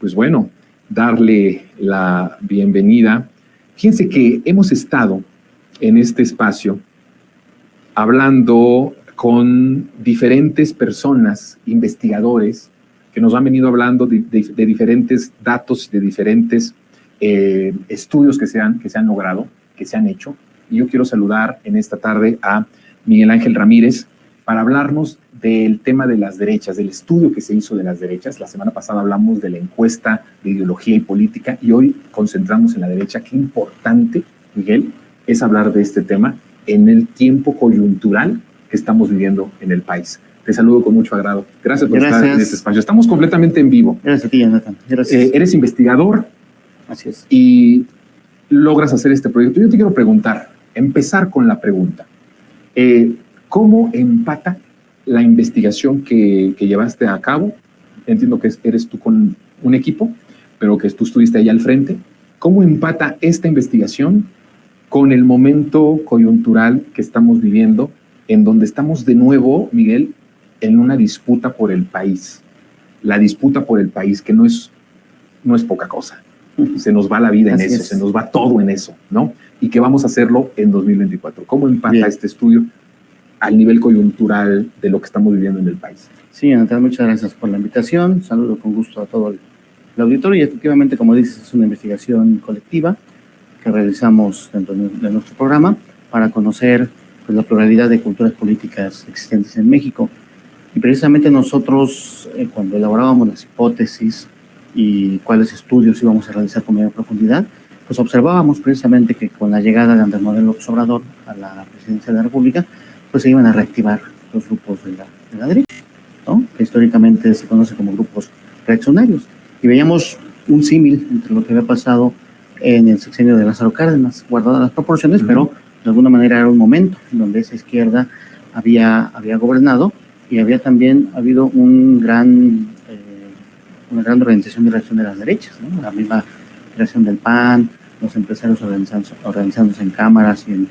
pues bueno, darle la bienvenida. Fíjense que hemos estado en este espacio hablando con diferentes personas, investigadores, que nos han venido hablando de diferentes datos, de diferentes estudios que se han logrado, que se han hecho. Y yo quiero saludar en esta tarde a Miguel Ángel Ramírez para hablarnos del tema de las derechas, del estudio que se hizo de las derechas. La semana pasada hablamos de la encuesta de ideología y política y hoy concentramos en la derecha. Qué importante, Miguel, es hablar de este tema en el tiempo coyuntural que estamos viviendo en el país. Te saludo con mucho agrado. Gracias por estar en este espacio. Estamos completamente en vivo. Gracias a ti, Jonathan. Gracias. Eres investigador. Así es. Y logras hacer este proyecto. Yo te quiero preguntar, empezar con la pregunta. ¿Cómo empata la investigación que llevaste a cabo? Entiendo que eres tú con un equipo, pero que tú estuviste ahí al frente. ¿Cómo empata esta investigación con el momento coyuntural que estamos viviendo, en donde estamos de nuevo, Miguel, en una disputa por el país? La disputa por el país, que no es poca cosa. Se nos va la vida en eso, se nos va todo en eso, ¿no? Y que vamos a hacerlo en 2024. ¿Cómo empata este estudio al nivel coyuntural de lo que estamos viviendo en el país? Sí, Jonathan, muchas gracias por la invitación. Saludo con gusto a todo el auditorio. Y efectivamente, como dices, es una investigación colectiva que realizamos dentro de nuestro programa para conocer pues, la pluralidad de culturas políticas existentes en México. Y precisamente nosotros, cuando elaborábamos las hipótesis y cuáles estudios íbamos a realizar con mayor profundidad, pues observábamos precisamente que con la llegada de Andrés Manuel López Obrador a la presidencia de la República, pues se iban a reactivar los grupos de la derecha, ¿no? Que históricamente se conoce como grupos reaccionarios. Y veíamos un símil entre lo que había pasado en el sexenio de Lázaro Cárdenas, guardadas las proporciones, pero de alguna manera era un momento en donde esa izquierda había gobernado y había también habido una gran organización de reacción de las derechas, ¿no? La misma creación del PAN, los empresarios organizándose en cámaras y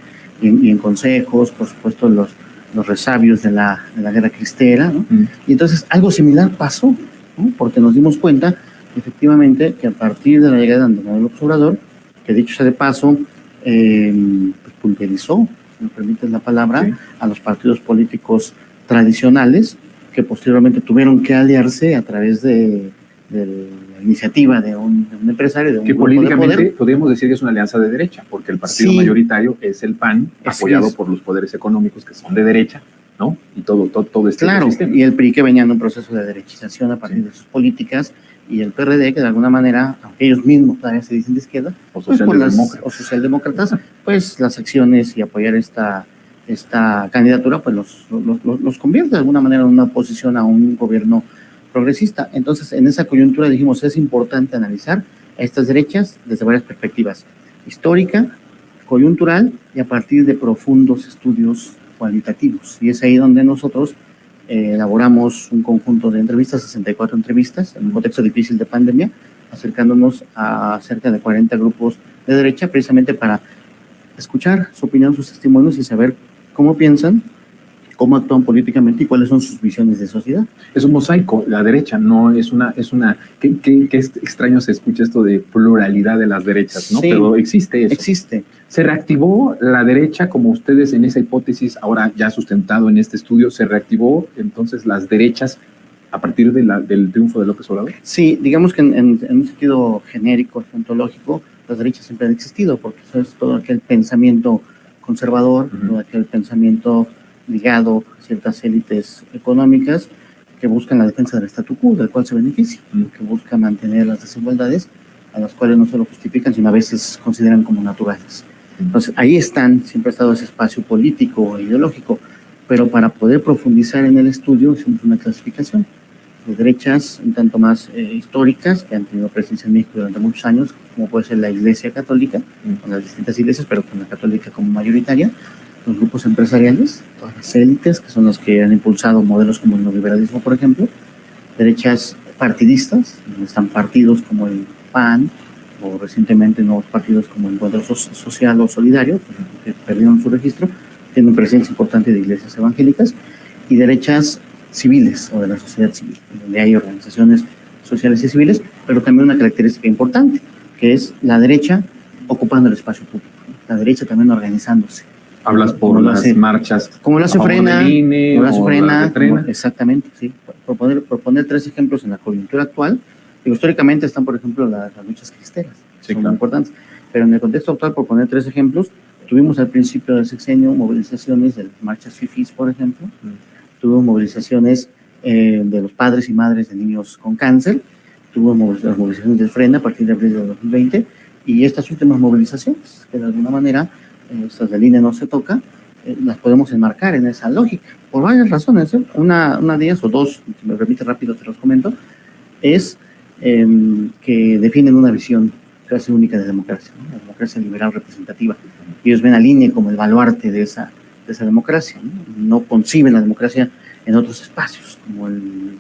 en consejos, por supuesto los resabios de la guerra cristera, ¿no? Y entonces algo similar pasó, ¿no? Porque nos dimos cuenta efectivamente que a partir de la llegada de Andrés Manuel López Obrador, que dicho sea de paso, pues pulverizó, si me permites la palabra, a los partidos políticos tradicionales que posteriormente tuvieron que aliarse a través de la iniciativa de un empresario, de un que políticamente podríamos decir que es una alianza de derecha, porque el partido mayoritario es el PAN, apoyado por los poderes económicos que son de derecha, ¿no? Y todo este sistema. Y el PRI, que venía en un proceso de derechización a partir de sus políticas, y el PRD, que de alguna manera, aunque ellos mismos todavía se dicen de izquierda, o socialdemócratas, pues las acciones y apoyar esta candidatura, pues los convierte de alguna manera en una oposición a un gobierno progresista. Entonces, en esa coyuntura dijimos, es importante analizar a estas derechas desde varias perspectivas: histórica, coyuntural y a partir de profundos estudios cualitativos. Y es ahí donde nosotros elaboramos un conjunto de entrevistas, 64 entrevistas, en un contexto difícil de pandemia, acercándonos a cerca de 40 grupos de derecha, precisamente para escuchar su opinión, sus testimonios y saber cómo piensan, cómo actúan políticamente y cuáles son sus visiones de sociedad. Es un mosaico, la derecha, no es una qué extraño se escucha esto de pluralidad de las derechas, ¿no? Sí, pero existe eso. Existe. ¿Se reactivó la derecha, como ustedes en esa hipótesis, ahora ya sustentado en este estudio, se reactivó entonces las derechas a partir del triunfo de López Obrador? Sí, digamos que en un sentido genérico, ontológico, las derechas siempre han existido, porque eso es todo aquel pensamiento conservador, todo aquel pensamiento ligado a ciertas élites económicas que buscan la defensa del statu quo, del cual se beneficia, que busca mantener las desigualdades, a las cuales no se lo justifican, sino a veces consideran como naturales. Entonces, ahí siempre ha estado ese espacio político e ideológico, pero para poder profundizar en el estudio hicimos una clasificación de derechas un tanto más históricas, que han tenido presencia en México durante muchos años, como puede ser la Iglesia Católica, con las distintas iglesias, pero con la católica como mayoritaria, los grupos empresariales, todas las élites, que son los que han impulsado modelos como el neoliberalismo, por ejemplo, derechas partidistas, donde están partidos como el PAN, o recientemente nuevos partidos como el Encuentro Social o Solidario, que perdieron su registro, tienen presencia importante de iglesias evangélicas, y derechas civiles o de la sociedad civil, donde hay organizaciones sociales y civiles, pero también una característica importante, que es la derecha ocupando el espacio público, la derecha también organizándose. Hablas por las marchas. Como lo hace Frena, como lo hace Frena. Exactamente, sí. Por poner 3 ejemplos en la coyuntura actual, históricamente están, por ejemplo, las luchas cristeras, sí, son muy importantes, pero en el contexto actual, por poner 3 ejemplos, tuvimos al principio del sexenio movilizaciones de marchas fifís, por ejemplo, tuvimos movilizaciones de los padres y madres de niños con cáncer, tuvimos las movilizaciones del Frena a partir de abril de 2020, y estas últimas movilizaciones, que de alguna manera, estas del INE no se toca, las podemos enmarcar en esa lógica, por varias razones, una de ellas, o dos, si me permite rápido te los comento, es que definen una visión casi única de democracia, ¿no? La democracia liberal representativa. Ellos ven al INE como el baluarte de esa democracia, ¿no? No conciben la democracia en otros espacios, como el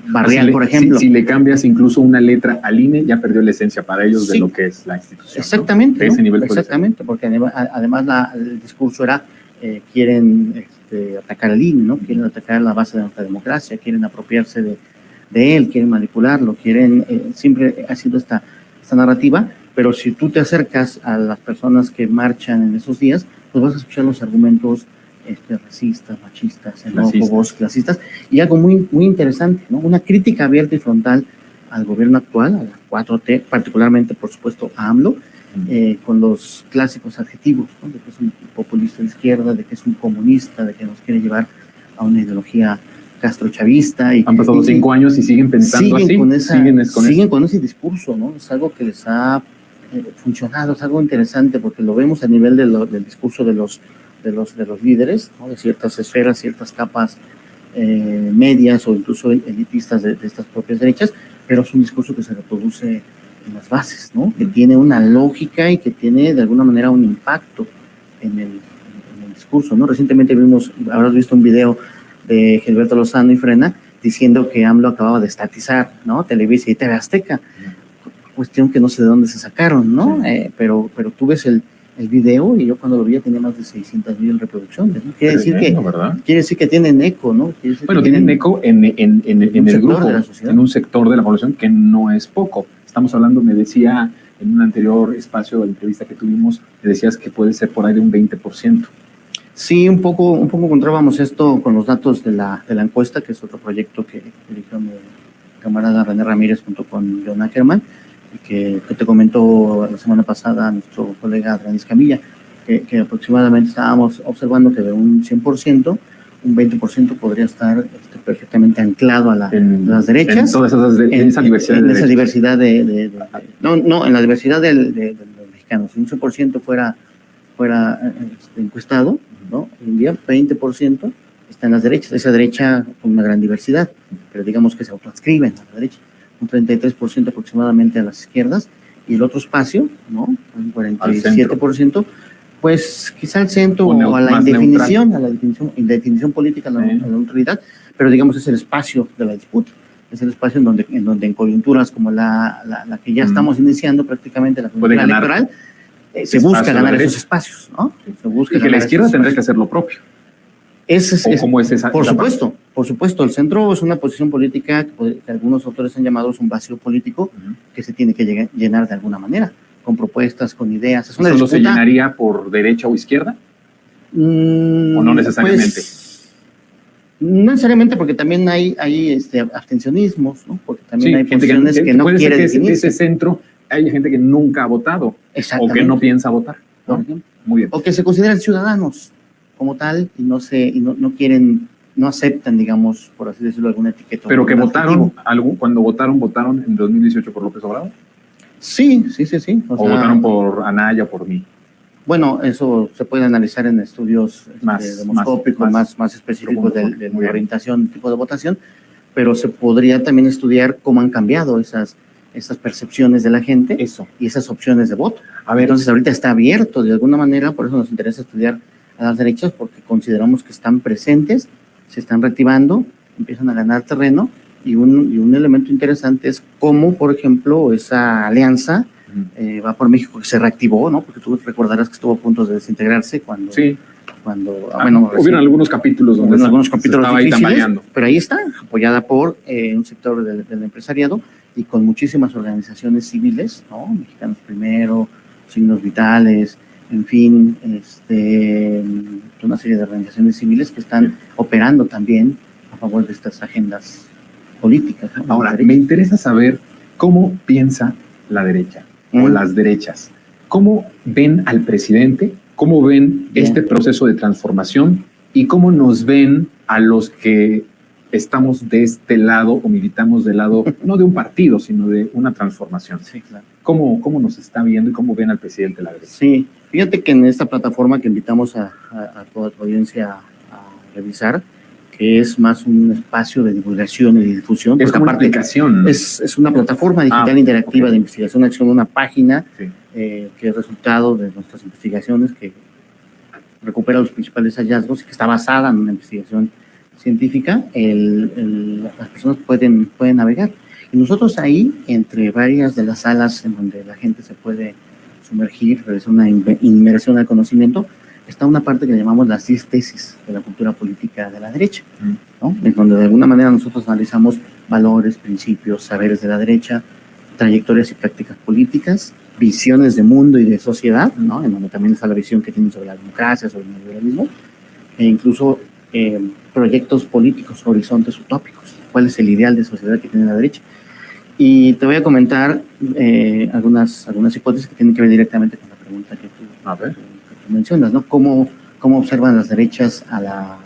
barrial, por ejemplo. Si le cambias incluso una letra al INE, ya perdió la esencia para ellos de lo que es la institución. Exactamente, ¿no? Ese nivel exactamente, porque además el discurso era quieren atacar al INE, ¿no? Quieren atacar la base de nuestra democracia, quieren apropiarse de él, quieren manipularlo, siempre ha sido esta narrativa, pero si tú te acercas a las personas que marchan en esos días, pues vas a escuchar los argumentos racistas, machistas, xenófobos, clasistas, y algo muy, muy interesante, ¿no? Una crítica abierta y frontal al gobierno actual, a la 4T, particularmente, por supuesto, a AMLO, con los clásicos adjetivos, ¿no? De que es un populista de izquierda, de que es un comunista, de que nos quiere llevar a una ideología castrochavista. Han pasado 5 años y siguen pensando así. Siguen con ese discurso, ¿no? Es algo que les ha funcionado, es algo interesante, porque lo vemos a nivel del discurso de los líderes, ¿no? De ciertas esferas, ciertas capas medias o incluso elitistas de estas propias derechas, pero es un discurso que se reproduce en las bases, ¿no? Que tiene una lógica y que tiene de alguna manera un impacto en el discurso, ¿no? Recientemente habrás visto un video de Gilberto Lozano y Frena diciendo que AMLO acababa de estatizar, ¿no? Televisa y TV Azteca, cuestión que no sé de dónde se sacaron, ¿no? Pero tú ves el video y yo cuando lo vi tenía más de 600,000 reproducciones, ¿no? Quiere decir que tienen eco, ¿no? Tienen eco en el grupo, en un sector de la población que no es poco. Estamos hablando, me decía en un anterior espacio de entrevista que tuvimos, me decías que puede ser por ahí de un 20%. Sí, un poco encontrábamos esto con los datos de la encuesta, que es otro proyecto que dirigió mi camarada René Ramírez junto con John Ackerman, y que te comentó la semana pasada nuestro colega Adrián Escamilla, que aproximadamente estábamos observando que de un 100%, un 20% podría estar perfectamente anclado a las derechas. En esa diversidad en la diversidad de los mexicanos. Si un 100% fuera encuestado, ¿no? Hoy en día 20% está en las derechas, esa derecha con una gran diversidad, pero digamos que se autoadscriben a la derecha, un 33% aproximadamente a las izquierdas, y el otro espacio, ¿no? Un 47%, pues quizá al centro o a la indefinición, indefinición política, a la neutralidad, pero digamos es el espacio de la disputa, es el espacio en donde en coyunturas como la que ya estamos iniciando prácticamente, la coyuntura electoral, se busca ganar esos espacios, ¿no? Se busca y que la izquierda tendrá que hacer lo propio. ¿Cómo es esa? Por supuesto, el centro es una posición política que algunos autores han llamado un vacío político que se tiene que llenar de alguna manera, con propuestas, con ideas. Es una ¿Solo se llenaría por derecha o izquierda? ¿O no necesariamente? Pues, no necesariamente, porque también hay abstencionismos, ¿no? Porque también hay posiciones que no quieren definirse. Ese centro hay gente que nunca ha votado o que no piensa votar, ¿no? Muy bien. O que se consideran ciudadanos como tal y no quieren, no aceptan, digamos, por así decirlo, alguna etiqueta. ¿Pero que votaron, cuando votaron en 2018 por López Obrador? Sí. ¿O votaron por Anaya o por mí? Bueno, eso se puede analizar en estudios demoscópicos, más específicos de orientación, tipo de votación, pero se podría también estudiar cómo han cambiado esas percepciones de la gente y esas opciones de voto. Entonces ahorita está abierto de alguna manera, por eso nos interesa estudiar a las derechas, porque consideramos que están presentes, se están reactivando, empiezan a ganar terreno, y un elemento interesante es cómo, por ejemplo, esa alianza Va por México, que se reactivó, ¿no? Porque tú recordarás que estuvo a punto de desintegrarse cuando... Sí. Hubieron algunos capítulos donde algunos capítulos estaba difíciles, ahí tambaleando. pero ahí está, apoyada por un sector del empresariado y con muchísimas organizaciones civiles, ¿no? Mexicanos Primero, Signos Vitales, en fin, una serie de organizaciones civiles que están operando también a favor de estas agendas políticas, ¿no? Ahora, me interesa saber cómo piensa la derecha o las derechas. ¿Cómo ven al presidente? ¿Cómo ven este proceso de transformación? ¿Y cómo nos ven a los que estamos de este lado o militamos del lado, no de un partido, sino de una transformación? Sí, claro. ¿Cómo nos está viendo y cómo ven al presidente de la derecha? Sí, fíjate que en esta plataforma que invitamos a toda tu audiencia a revisar, que es más un espacio de divulgación y de difusión. Es como una aplicación. Es una plataforma digital interactiva de investigación, acción, una página que es resultado de nuestras investigaciones, que recupera los principales hallazgos y que está basada en una investigación científica. Las personas pueden navegar. Y nosotros ahí, entre varias de las salas en donde la gente se puede sumergir, realizar una inmersión al conocimiento, está una parte que llamamos las 10 tesis de la cultura política de la derecha, ¿no? En donde de alguna manera nosotros analizamos valores, principios, saberes de la derecha, trayectorias y prácticas políticas, visiones de mundo y de sociedad, ¿no? En donde también está la visión que tienen sobre la democracia, sobre el neoliberalismo, e incluso proyectos políticos, horizontes utópicos, cuál es el ideal de sociedad que tiene la derecha. Y te voy a comentar algunas hipótesis que tienen que ver directamente con la pregunta que tú mencionas, ¿no? ¿Cómo observan las derechas a la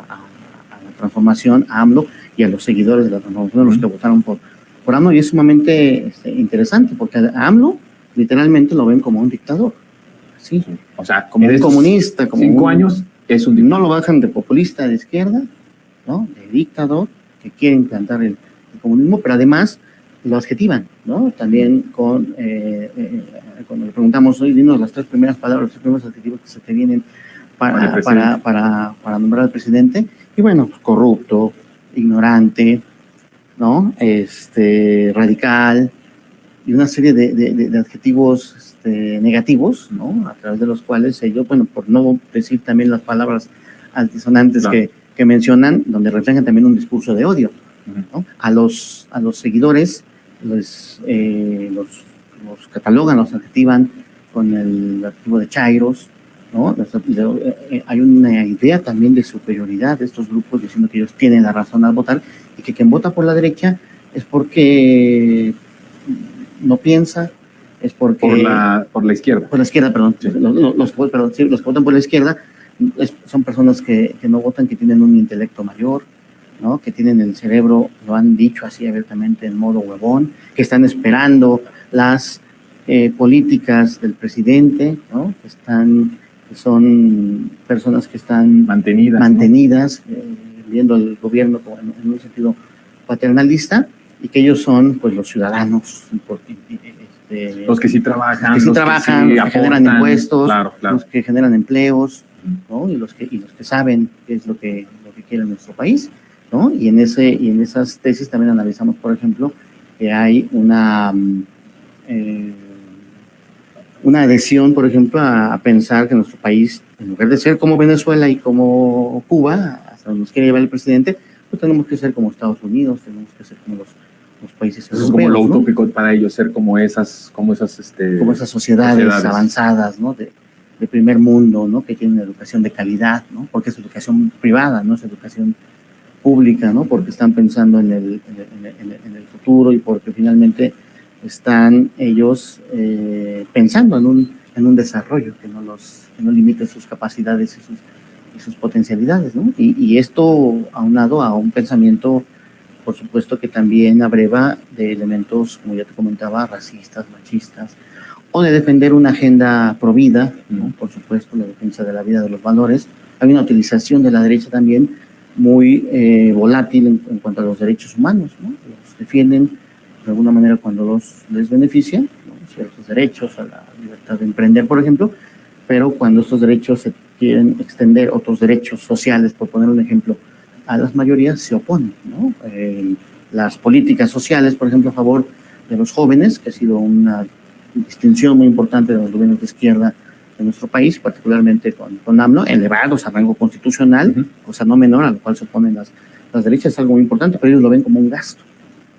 transformación, a AMLO y a los seguidores de la transformación, los que votaron por AMLO? Y es sumamente interesante, porque a AMLO literalmente lo ven como un dictador, ¿sí? O sea, como un comunista, como 5 años es un dictador. No lo bajan de populista de izquierda, ¿no? De dictador, que quiere implantar el comunismo, pero además lo adjetivan, ¿no? También cuando le preguntamos, hoy dinos las 3 primeras palabras, los 3 primeros adjetivos que se te vienen para nombrar al presidente, y bueno, pues, corrupto, ignorante, ¿no? Radical, y una serie de adjetivos negativos, ¿no? A través de los cuales ellos, bueno, por no decir también las palabras altisonantes que mencionan, donde reflejan también un discurso de odio, ¿no? A los seguidores los catalogan, los adjetivan con el adjetivo de chairos, ¿no? Hay una idea también de superioridad de estos grupos, diciendo que ellos tienen la razón al votar, y que quien vota por la derecha es porque no piensa, es porque... Por la izquierda. Por la izquierda, perdón. Sí. Los que votan por la izquierda son personas que no votan, que tienen un intelecto mayor, ¿no? Que tienen el cerebro, lo han dicho así abiertamente, en modo huevón, que están esperando las políticas del presidente, ¿no? Que son personas que están mantenidas, ¿no? Viendo el gobierno como en un sentido paternalista, y que ellos son, pues, los ciudadanos, los que sí trabajan, los que generan impuestos, claro. Los que generan empleos, ¿no? y los que saben qué es lo que quiere nuestro país, ¿no? Y en esas tesis también analizamos, por ejemplo, que hay una adhesión, por ejemplo, a pensar que nuestro país, en lugar de ser como Venezuela y como Cuba, hasta donde nos quiere llevar el presidente, pues tenemos que ser como Estados Unidos, tenemos que ser como los países europeos. Eso es como lo utópico, ¿no? Para ellos, ser como esas sociedades avanzadas, ¿no? De primer mundo, ¿no? Que tienen educación de calidad, ¿no? Porque es educación privada, no es educación pública, ¿no? Porque están pensando en el futuro, y porque finalmente están ellos pensando en un desarrollo que no limite sus capacidades y sus potencialidades, ¿no? Y esto aunado a un pensamiento, por supuesto, que también abreva de elementos, como ya te comentaba, racistas, machistas, o de defender una agenda provida, ¿no? Por supuesto, la defensa de la vida, de los valores. Hay una utilización de la derecha también muy volátil en cuanto a los derechos humanos, ¿no? Los defienden de alguna manera cuando les beneficia, ¿no? Ciertos derechos a la libertad de emprender, por ejemplo, pero cuando estos derechos se quieren extender, otros derechos sociales, por poner un ejemplo, a las mayorías, se oponen, ¿no? Las políticas sociales, por ejemplo, a favor de los jóvenes, que ha sido una distinción muy importante de los gobiernos de izquierda de nuestro país, particularmente con AMLO, elevados a rango constitucional, cosa no menor, a lo cual se oponen las derechas, es algo muy importante, pero ellos lo ven como un gasto,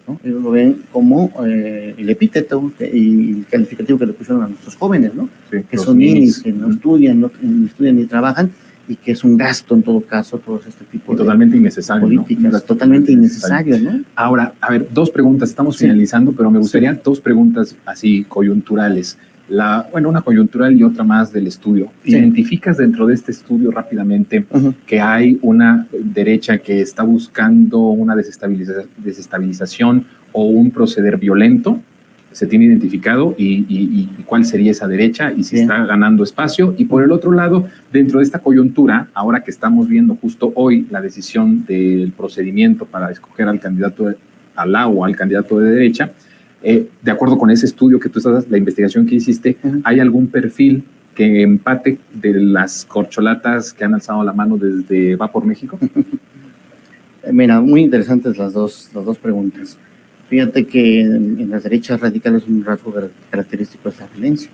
¿no? Ellos lo ven como el epíteto y el calificativo que le pusieron a nuestros jóvenes, ¿no? Sí, Que son ninis, que no estudian, no estudian ni trabajan, y que es un gasto en todo caso todos este tipo de totalmente innecesario, políticas, ¿no? totalmente innecesario, ¿no? Ahora, a ver, dos preguntas, estamos finalizando, pero me gustaría dos preguntas así coyunturales. Una coyuntural y otra más del estudio. ¿Identificas dentro de este estudio rápidamente que hay una derecha que está buscando una desestabilización o un proceder violento? ¿Se tiene identificado y cuál sería esa derecha y si está ganando espacio? Y por el otro lado, dentro de esta coyuntura, ahora que estamos viendo justo hoy la decisión del procedimiento para escoger al candidato al candidato de derecha, de acuerdo con ese estudio que tú estás, la investigación que hiciste, ¿hay algún perfil que empate de las corcholatas que han alzado la mano desde Va por México? Mira, muy interesantes las dos preguntas. Fíjate que en las derechas radicales un rasgo característico es la violencia.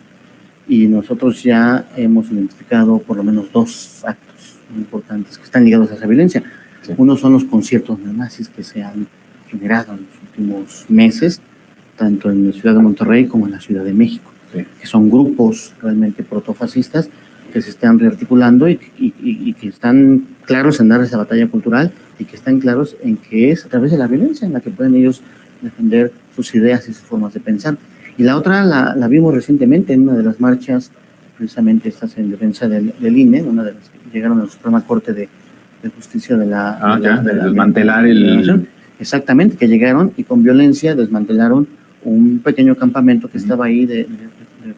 Y nosotros ya hemos identificado por lo menos dos actos muy importantes que están ligados a esa violencia. Sí. Uno son los conciertos neonazis que se han generado en los últimos meses, tanto en la ciudad de Monterrey como en la Ciudad de México, que son grupos realmente protofascistas que se están rearticulando y que están claros en dar esa batalla cultural y que están claros en que es a través de la violencia en la que pueden ellos defender sus ideas y sus formas de pensar. Y la otra la vimos recientemente en una de las marchas, precisamente estas en defensa del INE, una de las que llegaron a la Suprema Corte de Justicia de desmantelar el... Exactamente, que llegaron y con violencia desmantelaron un pequeño campamento que estaba ahí de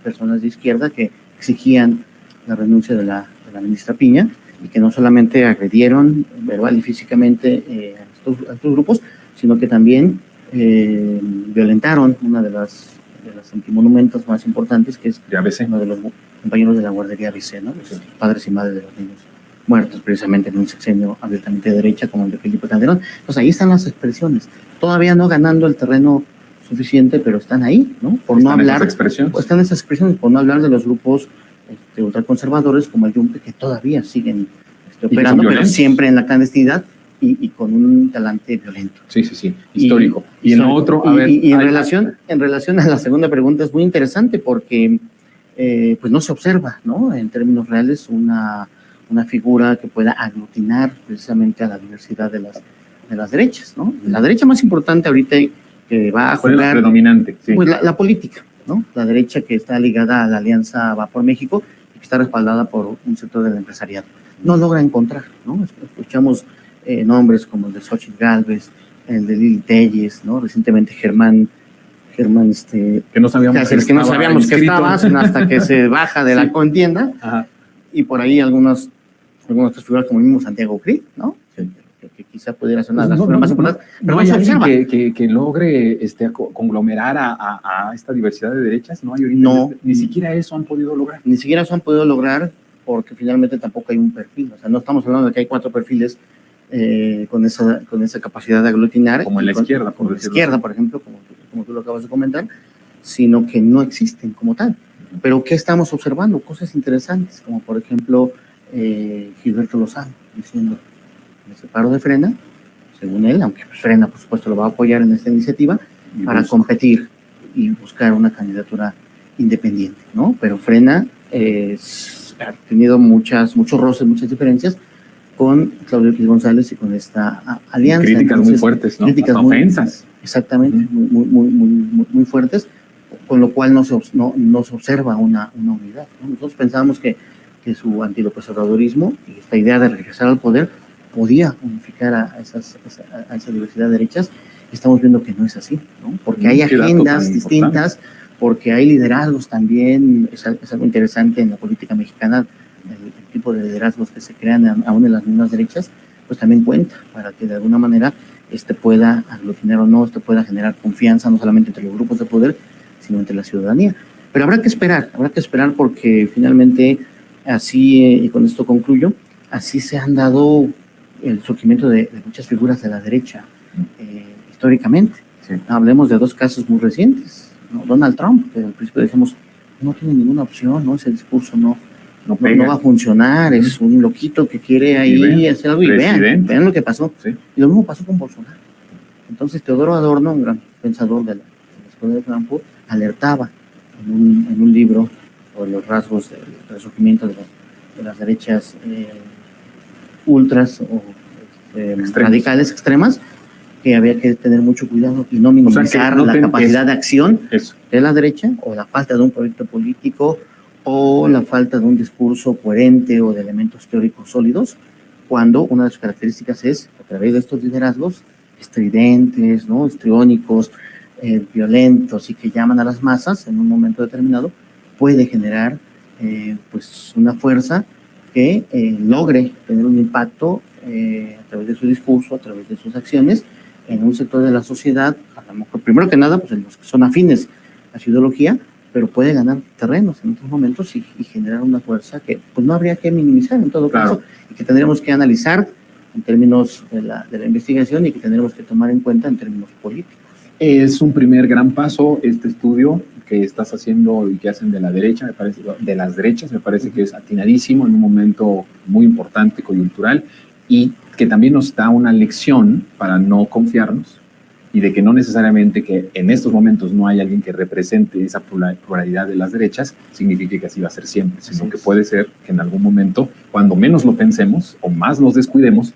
personas de izquierda que exigían la renuncia de la ministra Piña y que no solamente agredieron verbal y físicamente a estos grupos, sino que también violentaron una de las antimonumentos más importantes, que es uno de los compañeros de la guardería ABC, ¿no? Los padres y madres de los niños muertos precisamente en un sexenio abiertamente de derecha como el de Felipe Calderón. Entonces ahí están las expresiones, todavía no ganando el terreno suficiente, pero están ahí, ¿no? Por no hablar, están esas expresiones, por no hablar de los grupos ultraconservadores como el Yunque, que todavía siguen operando, pero siempre en la clandestinidad y con un talante violento. Sí, histórico. Y en lo otro, a ver... Y en relación a la segunda pregunta es muy interesante porque pues no se observa, ¿no? En términos reales, una figura que pueda aglutinar precisamente a la diversidad de las derechas, ¿no? La derecha más importante ahorita que va a jugar... ¿Cuál es la predominante? Sí. Pues la política, ¿no? La derecha que está ligada a la Alianza Va por México y que está respaldada por un sector del empresariado. No logra encontrar, ¿no? Escuchamos nombres como el de Xochitl Gálvez, el de Lili Telles, ¿no? Recientemente Germán que no sabíamos que estaba hasta que se baja de la contienda. Ajá. Y por ahí algunas otras figuras como el mismo Santiago Krill, ¿no? Que quizá pudiera ser una de las figuras más importantes. Pero no hay alguien que logre conglomerar a esta diversidad de derechas, ¿no? Ni siquiera eso han podido lograr. Ni siquiera eso han podido lograr porque finalmente tampoco hay un perfil. O sea, no estamos hablando de que hay 4 perfiles con esa capacidad de aglutinar. Como en la izquierda, por ejemplo, como tú lo acabas de comentar, sino que no existen como tal. Pero ¿qué estamos observando? Cosas interesantes, como por ejemplo Gilberto Lozano diciendo: me separo de Frena, según él, aunque Frena por supuesto lo va a apoyar en esta iniciativa, para competir y buscar una candidatura independiente, ¿no? Pero Frena ha tenido muchos roces, muchas diferencias con Claudio X González y con esta alianza. Críticas muy fuertes, ¿no? Críticas ofensas. Exactamente, muy fuertes, con lo cual no se observa una unidad, ¿no? Nosotros pensábamos que su antilopesobradorismo y esta idea de regresar al poder podía unificar a esa diversidad de derechas. Estamos viendo que no es así, ¿no? Porque hay agendas distintas, porque hay liderazgos también. Es algo interesante en la política mexicana, el tipo de liderazgos que se crean aún en las mismas derechas, pues también cuenta para que de alguna manera pueda aglutinar o no, pueda generar confianza no solamente entre los grupos de poder, sino entre la ciudadanía. Pero habrá que esperar porque finalmente así, y con esto concluyo, así se han dado el surgimiento de muchas figuras de la derecha históricamente. Sí. Hablemos de 2 casos muy recientes, ¿no? Donald Trump, que al principio decíamos, no tiene ninguna opción, ¿no? Ese discurso no va a funcionar, es un loquito que quiere ahí hacer algo, y vean lo que pasó. Sí. Y lo mismo pasó con Bolsonaro. Entonces Teodoro Adorno, un gran pensador de la Escuela de Frankfurt, alertaba en un libro sobre los rasgos del resurgimiento de las derechas ultras o radicales extremas, que había que tener mucho cuidado y no minimizar la capacidad de acción de la derecha, o la falta de un proyecto político, o la falta de un discurso coherente o de elementos teóricos sólidos, cuando una de sus características es, a través de estos liderazgos estridentes, ¿no?, histriónicos, violentos y que llaman a las masas en un momento determinado, puede generar pues una fuerza que logre tener un impacto a través de su discurso, a través de sus acciones, en un sector de la sociedad, a lo mejor, primero que nada, pues en los que son afines a su ideología, pero puede ganar terrenos en otros momentos y generar una fuerza que pues no habría que minimizar en todo caso, y que tendríamos que analizar en términos de la investigación y que tendremos que tomar en cuenta en términos políticos. Es un primer gran paso este estudio que estás haciendo y que hacen de la derecha, me parece, de las derechas, me parece que es atinadísimo en un momento muy importante, coyuntural, y que también nos da una lección para no confiarnos y de que no necesariamente que en estos momentos no hay alguien que represente esa pluralidad de las derechas, signifique que así va a ser siempre, sino que puede ser que en algún momento, cuando menos lo pensemos o más nos descuidemos,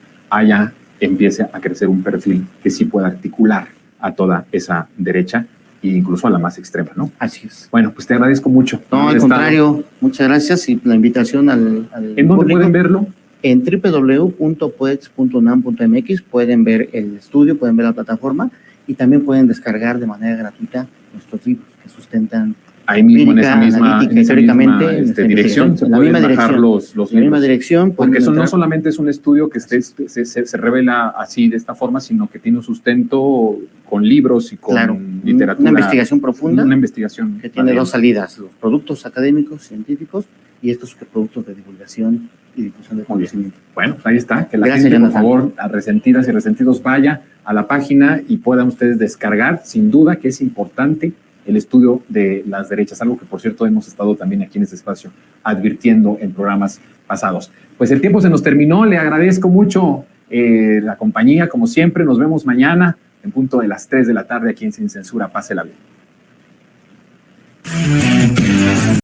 empiece a crecer un perfil que sí pueda articular a toda esa derecha e incluso a la más extrema, ¿no? Así es. Bueno, pues te agradezco mucho. No, al contrario, muchas gracias y la invitación al ¿En dónde pueden verlo? En www.poex.unam.mx pueden ver el estudio, pueden ver la plataforma y también pueden descargar de manera gratuita nuestros libros que sustentan ahí mismo en esa misma dirección, se pueden bajar los libros. En la misma dirección. Porque eso no solamente es un estudio que se revela así de esta forma, sino que tiene un sustento con libros y con literatura. Una investigación profunda. Una investigación. Que tiene dos salidas, los productos académicos, científicos y estos productos de divulgación y difusión de conocimiento. Bueno, ahí está. Que la gente, por favor, a resentidas y resentidos, vaya a la página y puedan ustedes descargar, sin duda que es importante, el estudio de las derechas, algo que por cierto hemos estado también aquí en este espacio advirtiendo en programas pasados. Pues el tiempo se nos terminó, le agradezco mucho la compañía, como siempre, nos vemos mañana en punto de las 3 de la tarde aquí en Sin Censura, pásela bien.